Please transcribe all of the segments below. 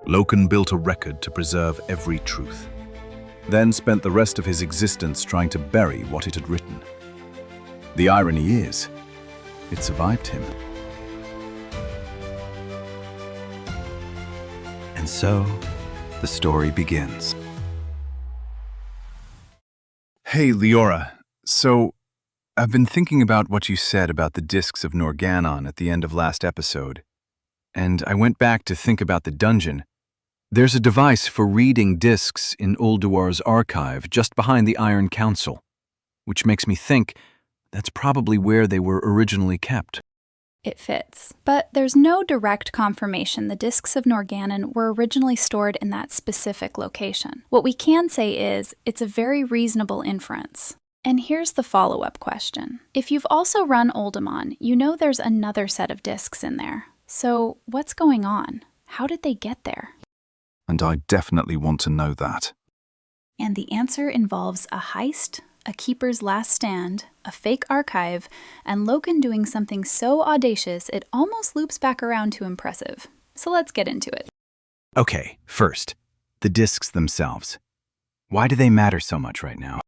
Loken built a record to preserve every truth, then spent the rest of his existence trying to bury what it had written. The irony is, it survived him. And so, the story begins. Hey, Leora. So, I've been thinking about what you said about the discs of Norgannon at the end of last episode, and I went back to think about the dungeon. There's a device for reading discs in Ulduar's archive just behind the Iron Council, which makes me think that's probably where they were originally kept. It fits, but there's no direct confirmation the discs of Norgannon were originally stored in that specific location. What we can say is it's a very reasonable inference. And here's the follow-up question. If you've also run Uldaman, you know there's another set of discs in there. So what's going on? How did they get there? And I definitely want to know that. And the answer involves a heist, a keeper's last stand, a fake archive, and Loken doing something so audacious it almost loops back around to impressive. So let's get into it. Okay, first, the discs themselves. Why do they matter so much right now?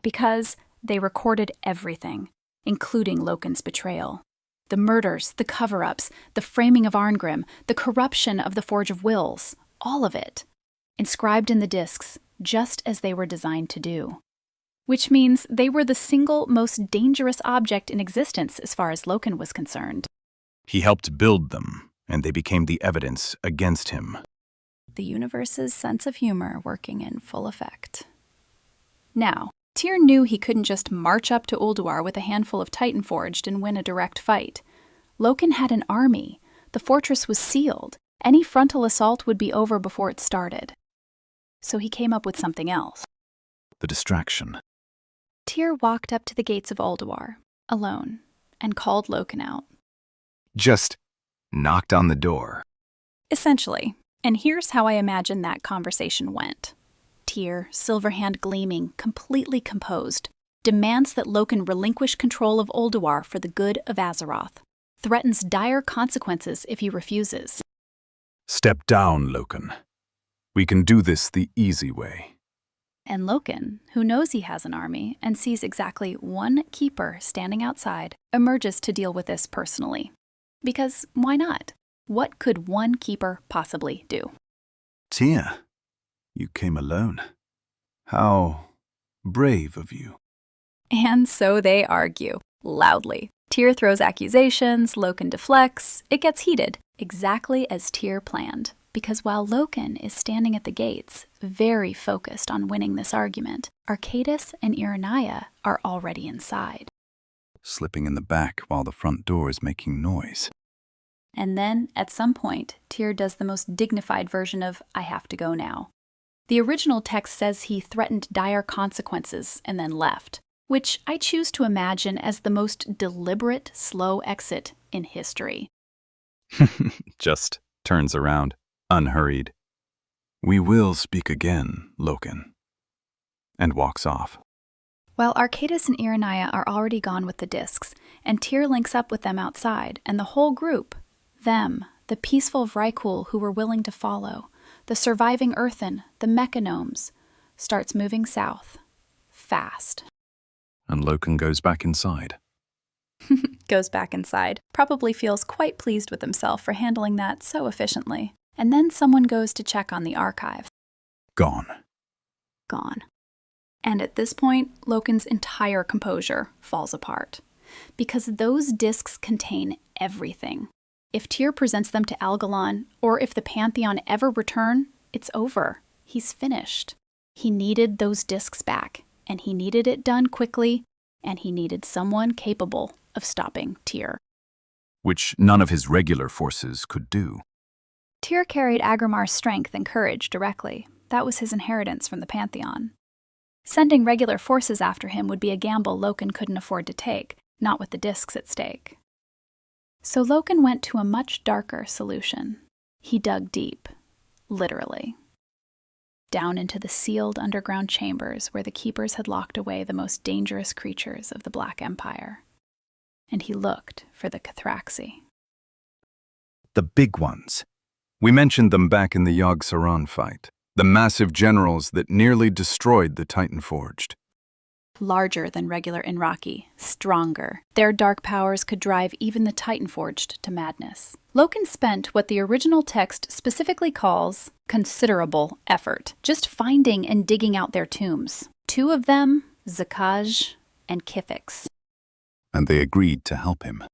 Because they recorded everything, including Loken's betrayal. The murders, the cover-ups, the framing of Arngrim, the corruption of the Forge of Wills, all of it, inscribed in the discs, just as they were designed to do. Which means they were the single most dangerous object in existence as far as Loken was concerned. He helped build them, and they became the evidence against him. The universe's sense of humor working in full effect. Now, Tyr knew he couldn't just march up to Ulduar with a handful of Titan forged and win a direct fight. Loken had an army. The fortress was sealed. Any frontal assault would be over before it started. So he came up with something else. The distraction. Tyr walked up to the gates of Ulduar, alone, and called Loken out. Just knocked on the door. Essentially. And here's how I imagine that conversation went. Tyr, silver hand gleaming, completely composed, demands that Loken relinquish control of Ulduar for the good of Azeroth, threatens dire consequences if he refuses. Step down, Loken. We can do this the easy way. And Loken, who knows he has an army and sees exactly one keeper standing outside, emerges to deal with this personally. Because why not? What could one keeper possibly do? Tyr, you came alone. How brave of you. And so they argue, loudly. Tyr throws accusations, Loken deflects. It gets heated, exactly as Tyr planned. Because while Loken is standing at the gates, very focused on winning this argument, Arcadis and Irenaia are already inside. Slipping in the back while the front door is making noise. And then, at some point, Tyr does the most dignified version of, I have to go now. The original text says he threatened dire consequences and then left, which I choose to imagine as the most deliberate, slow exit in history. Just turns around, unhurried. We will speak again, Loken. And walks off. While Arcadis and Irenaia are already gone with the discs, and Tyr links up with them outside, and the whole group, them, the peaceful Vrykul who were willing to follow, the surviving Earthen, the mechanomes, starts moving south. Fast. And Loken goes back inside. Goes back inside. Probably feels quite pleased with himself for handling that so efficiently. And then someone goes to check on the archive. Gone. Gone. And at this point, Loken's entire composure falls apart. Because those discs contain everything. If Tyr presents them to Algalon, or if the Pantheon ever return, it's over. He's finished. He needed those discs back, and he needed it done quickly, and he needed someone capable of stopping Tyr. Which none of his regular forces could do. Tyr carried Agrimar's strength and courage directly. That was his inheritance from the Pantheon. Sending regular forces after him would be a gamble Loken couldn't afford to take, not with the discs at stake. So Loken went to a much darker solution. He dug deep, literally. Down into the sealed underground chambers where the Keepers had locked away the most dangerous creatures of the Black Empire. And he looked for the Cathraxi. The big ones. We mentioned them back in the Yogg-Saron fight, the massive generals that nearly destroyed the Titan Forged. Larger than regular Inraki, stronger. Their dark powers could drive even the Titan Forged to madness. Loken spent what the original text specifically calls considerable effort, just finding and digging out their tombs. 2 of them, Zakaj and Kithix. And they agreed to help him.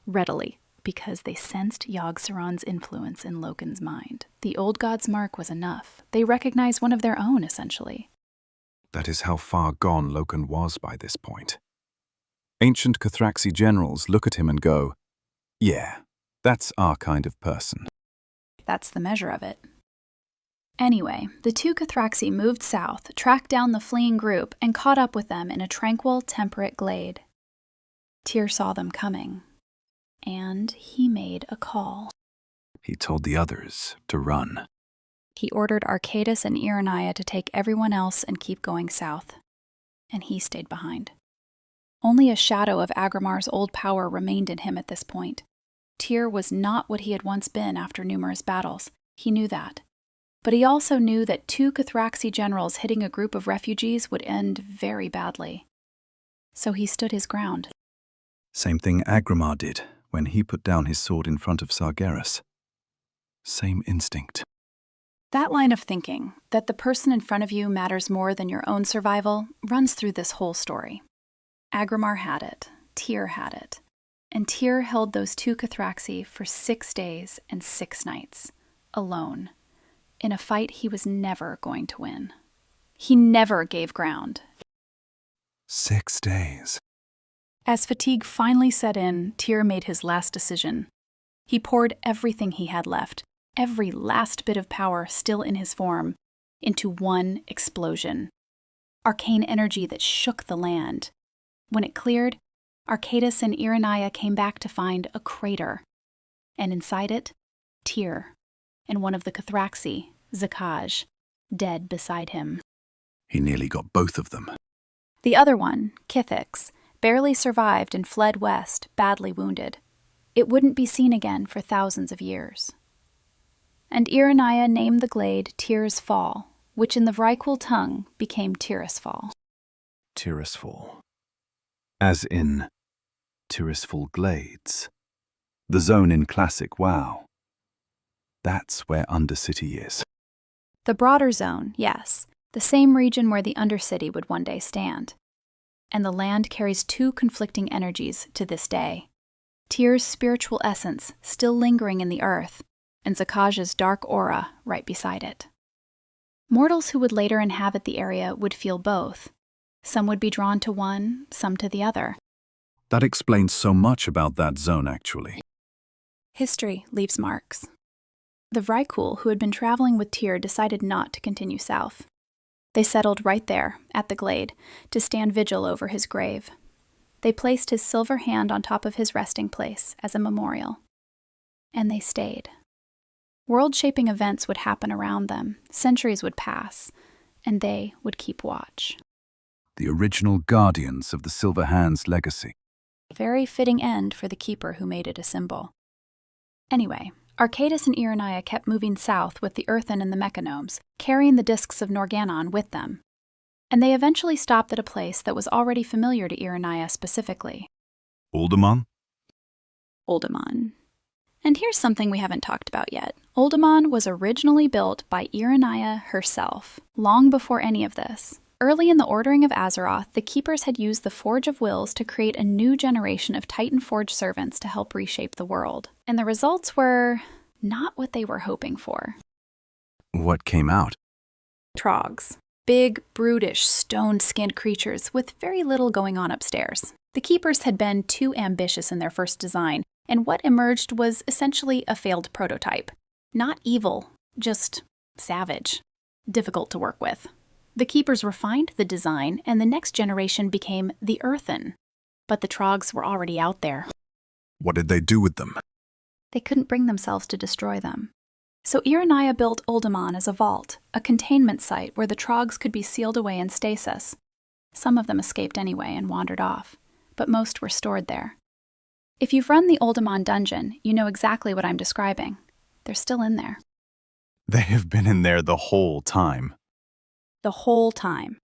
Readily, because they sensed Yogg-Saron's influence in Loken's mind. The old god's mark was enough. They recognized one of their own, essentially. That is how far gone Loken was by this point. Ancient Cathraxi generals look at him and go, yeah, that's our kind of person. That's the measure of it. Anyway, the 2 Cathraxi moved south, tracked down the fleeing group, and caught up with them in a tranquil, temperate glade. Tyr saw them coming, and he made a call. He told the others to run. He ordered Arcadis and Irenaia to take everyone else and keep going south, and he stayed behind. Only a shadow of Agrimar's old power remained in him at this point. Tyr was not what he had once been after numerous battles. He knew that. But he also knew that 2 Cathraxi generals hitting a group of refugees would end very badly. So he stood his ground. Same thing Agrimar did when he put down his sword in front of Sargeras. Same instinct. That line of thinking, that the person in front of you matters more than your own survival, runs through this whole story. Agrimar had it, Tyr had it, and Tyr held those 2 Cathraxi for 6 days and 6 nights, alone, in a fight he was never going to win. He never gave ground. 6 days. As fatigue finally set in, Tyr made his last decision. He poured everything he had left, every last bit of power still in his form, into one explosion. Arcane energy that shook the land. When it cleared, Arcadis and Irenaia came back to find a crater, and inside it, Tyr, and one of the Cathraxi, Zakaj, dead beside him. He nearly got both of them. The other one, Kithix, barely survived and fled west, badly wounded. It wouldn't be seen again for thousands of years. And Irenaia named the glade Tyr's Fall, which in the Vrykul tongue became Tirisfal. Tirisfal. As in Tirisfal Glades. The zone in classic WoW. That's where Undercity is. The broader zone, yes, the same region where the Undercity would one day stand. And the land carries 2 conflicting energies to this day. Tyr's spiritual essence still lingering in the earth, and Zakaj's dark aura right beside it. Mortals who would later inhabit the area would feel both. Some would be drawn to one, some to the other. That explains so much about that zone, actually. History leaves marks. The Vrykul who had been traveling with Tyr decided not to continue south. They settled right there, at the glade, to stand vigil over his grave. They placed his silver hand on top of his resting place as a memorial. And they stayed. World-shaping events would happen around them, centuries would pass, and they would keep watch. The original guardians of the Silver Hand's legacy. Very fitting end for the keeper who made it a symbol. Anyway, Arcadis and Irenaia kept moving south with the Earthen and the Mechanomes, carrying the discs of Norgannon with them. And they eventually stopped at a place that was already familiar to Irenaia specifically. Uldaman? Uldaman. And here's something we haven't talked about yet. Uldaman was originally built by Irenaia herself, long before any of this. Early in the Ordering of Azeroth, the Keepers had used the Forge of Wills to create a new generation of Titan Forge servants to help reshape the world. And the results were not what they were hoping for. What came out? Trogs. Big, brutish, stone-skinned creatures with very little going on upstairs. The Keepers had been too ambitious in their first design, and what emerged was essentially a failed prototype. Not evil, just savage. Difficult to work with. The Keepers refined the design, and the next generation became the Earthen. But the Trogs were already out there. What did they do with them? They couldn't bring themselves to destroy them. So Irenaia built Uldaman as a vault, a containment site where the Trogs could be sealed away in stasis. Some of them escaped anyway and wandered off, but most were stored there. If you've run the Uldaman dungeon, you know exactly what I'm describing. They're still in there. They have been in there the whole time. The whole time.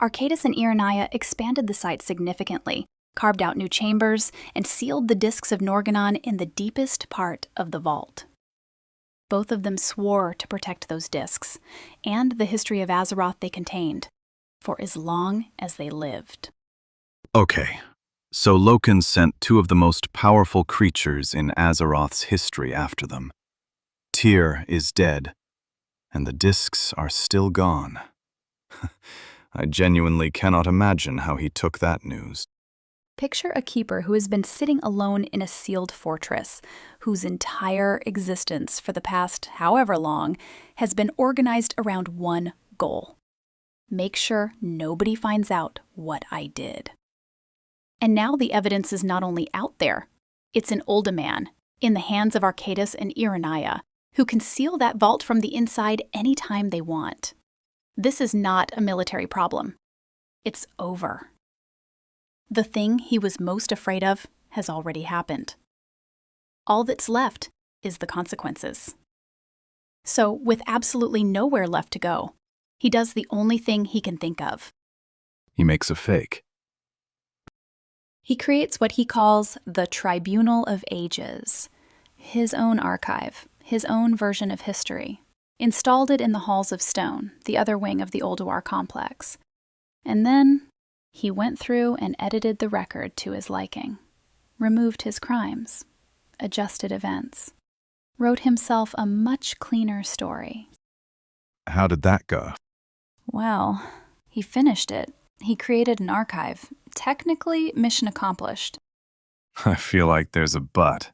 Arcadis and Irenaia expanded the site significantly, carved out new chambers, and sealed the discs of Norgannon in the deepest part of the vault. Both of them swore to protect those discs, and the history of Azeroth they contained, for as long as they lived. Okay, so Loken sent two of the most powerful creatures in Azeroth's history after them. Tyr is dead, and the discs are still gone. I genuinely cannot imagine how he took that news. Picture a keeper who has been sitting alone in a sealed fortress, whose entire existence for the past however long has been organized around one goal. Make sure nobody finds out what I did. And now the evidence is not only out there, it's in Uldaman, in the hands of Arcadis and Irenaia, who can seal that vault from the inside anytime they want. This is not a military problem. It's over. The thing he was most afraid of has already happened. All that's left is the consequences. So, with absolutely nowhere left to go, he does the only thing he can think of. He makes a fake. He creates what he calls the Tribunal of Ages, his own archive, his own version of history. Installed it in the Halls of Stone, the other wing of the Ulduar complex. And then he went through and edited the record to his liking, removed his crimes, adjusted events, wrote himself a much cleaner story. How did that go? Well, he finished it. He created an archive. Technically, mission accomplished. I feel like there's a but.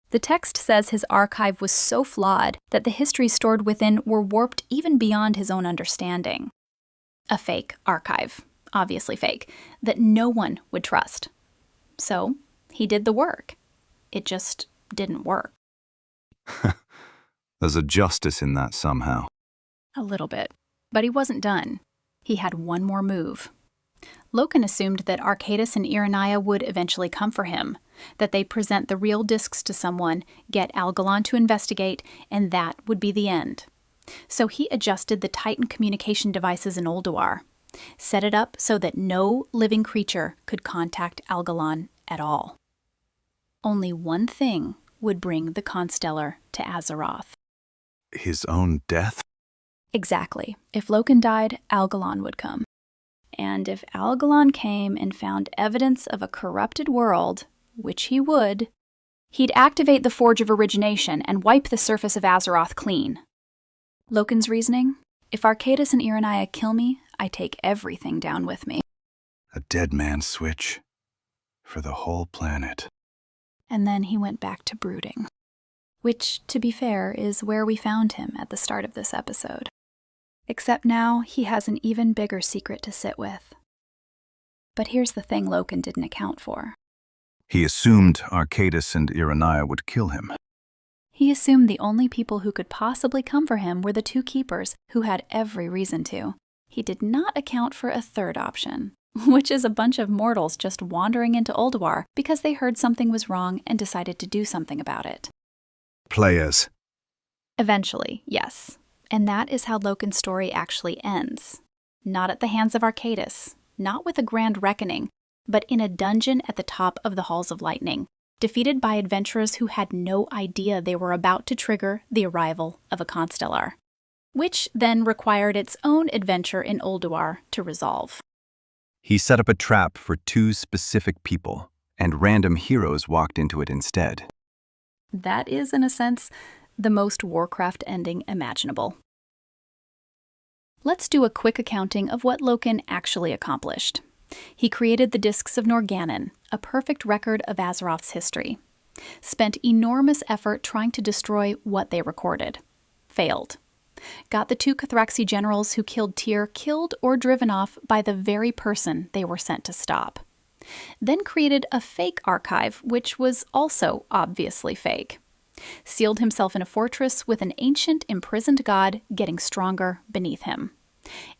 The text says his archive was so flawed that the histories stored within were warped even beyond his own understanding. A fake archive, obviously fake, that no one would trust. So, he did the work. It just didn't work. There's a justice in that somehow. A little bit. But he wasn't done. He had one more move. Loken assumed that Arcadis and Irenaia would eventually come for him, that they'd present the real discs to someone, get Algalon to investigate, and that would be the end. So he adjusted the Titan communication devices in Ulduar, set it up so that no living creature could contact Algalon at all. Only one thing would bring the Constellar to Azeroth. His own death? Exactly. If Loken died, Algalon would come. And if Algalon came and found evidence of a corrupted world, which he would, he'd activate the Forge of Origination and wipe the surface of Azeroth clean. Loken's reasoning? If Arcadis and Irenaia kill me, I take everything down with me. A dead man's switch. For the whole planet. And then he went back to brooding. Which, to be fair, is where we found him at the start of this episode. Except now, he has an even bigger secret to sit with. But here's the thing Loken didn't account for. He assumed Arcadis and Irenaia would kill him. He assumed the only people who could possibly come for him were the two keepers, who had every reason to. He did not account for a third option, which is a bunch of mortals just wandering into Ulduar because they heard something was wrong and decided to do something about it. Players. Eventually, yes. And that is how Loken's story actually ends. Not at the hands of Arcadis, not with a grand reckoning, but in a dungeon at the top of the Halls of Lightning, defeated by adventurers who had no idea they were about to trigger the arrival of a Constellar, which then required its own adventure in Ulduar to resolve. He set up a trap for two specific people, and random heroes walked into it instead. That is, in a sense, the most Warcraft ending imaginable. Let's do a quick accounting of what Loken actually accomplished. He created the Discs of Norgannon, a perfect record of Azeroth's history. Spent enormous effort trying to destroy what they recorded. Failed. Got the two Cathraxi generals who killed Tyr killed or driven off by the very person they were sent to stop. Then created a fake archive, which was also obviously fake. Sealed himself in a fortress with an ancient, imprisoned god getting stronger beneath him.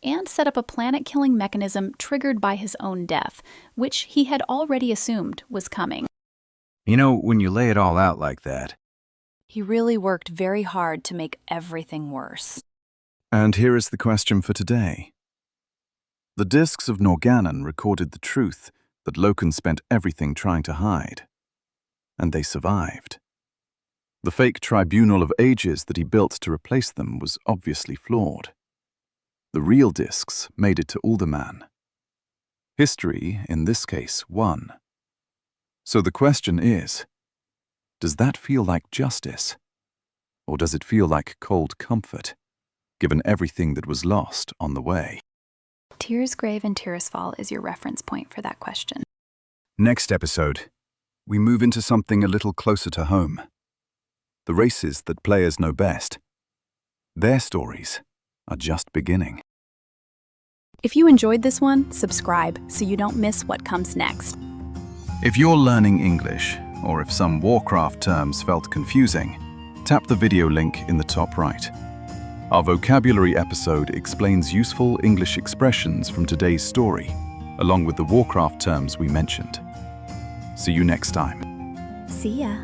And set up a planet-killing mechanism triggered by his own death, which he had already assumed was coming. You know, when you lay it all out like that, He really worked very hard to make everything worse. And here is the question for today. The discs of Norgannon recorded the truth that Loken spent everything trying to hide. And they survived. The fake tribunal of ages that he built to replace them was obviously flawed. The real discs made it to Uldaman. History, in this case, won. So the question is, does that feel like justice? Or does it feel like cold comfort, given everything that was lost on the way? Tyr's grave in Tirisfal is your reference point for that question. Next episode, we move into something a little closer to home. The races that players know best. Their stories are just beginning. If you enjoyed this one, subscribe so you don't miss what comes next. If you're learning English, or if some Warcraft terms felt confusing, tap the video link in the top right. Our vocabulary episode explains useful English expressions from today's story, along with the Warcraft terms we mentioned. See you next time. See ya.